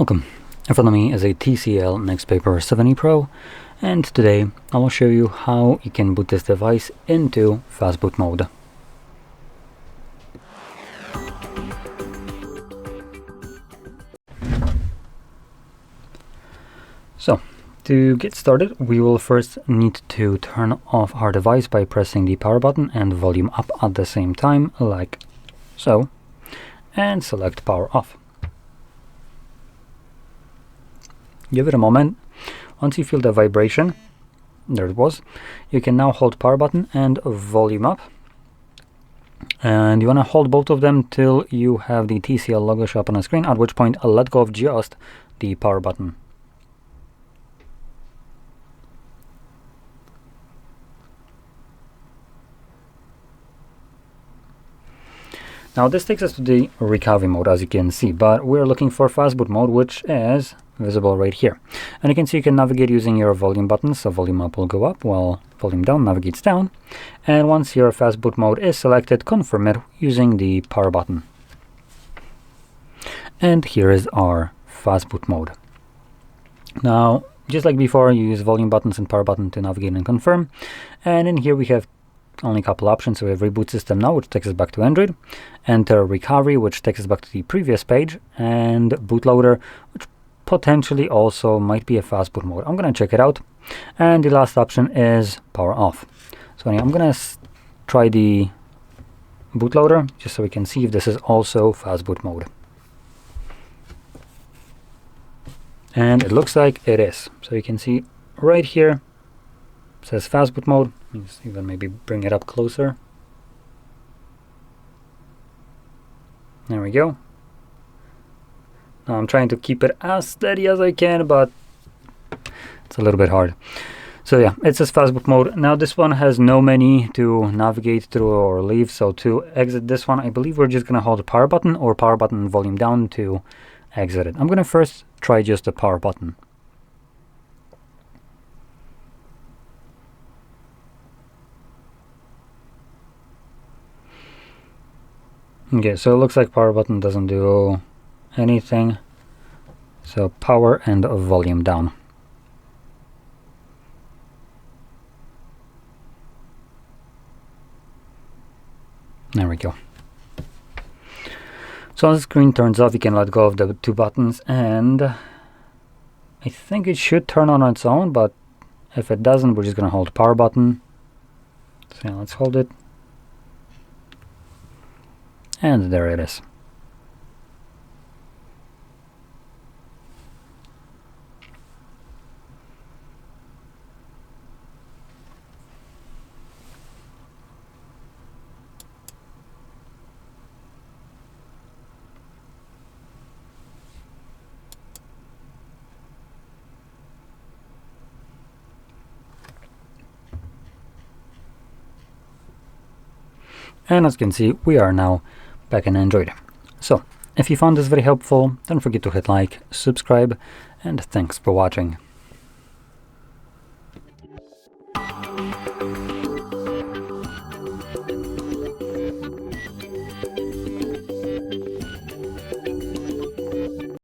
Welcome. In front of me is a TCL NxtPaper 7e Pro, and today I will show you how you can boot this device into Fastboot mode. So, to get started, we will first need to turn off our device by pressing the power button and volume up at the same time, like so, and select power off. Give it a moment. Once you feel the vibration, there it was, you can now hold power button and volume up. And you want to hold both of them till you have the TCL logo show up on the screen, at which point I'll let go of just the power button. Now this takes us to the recovery mode, as you can see, but we're looking for Fastboot mode, which is visible right here. And you can see you can navigate using your volume buttons, so volume up will go up while volume down navigates down. And once your Fastboot mode is selected, confirm it using the power button. And here is our Fastboot mode. Now, just like before, you use volume buttons and power button to navigate and confirm. And in here we have only a couple options. So we have Reboot System Now, which takes us back to Android, Enter Recovery, which takes us back to the previous page, and Bootloader, which potentially also might be a Fastboot mode. I'm going to check it out. And the last option is Power Off. So anyway, I'm going to try the Bootloader, just so we can see if this is also Fastboot mode. And it looks like it is. So you can see right here, it says Fastboot mode. Let's even maybe bring it up closer. There we go. Now I'm trying to keep it as steady as I can, but it's a little bit hard. So yeah, it says Fastboot mode. Now this one has no menu to navigate through or leave. So to exit this one, I believe we're just going to hold the power button or power button volume down to exit it. I'm going to first try just the power button. Okay, so it looks like power button doesn't do anything. So power and volume down. There we go. So when the screen turns off, you can let go of the two buttons, and I think it should turn on its own, but if it doesn't, we're just going to hold power button. So yeah, let's hold it. And there it is. And as you can see, we are now back in Android. So, if you found this very helpful, don't forget to hit like, subscribe, and thanks for watching.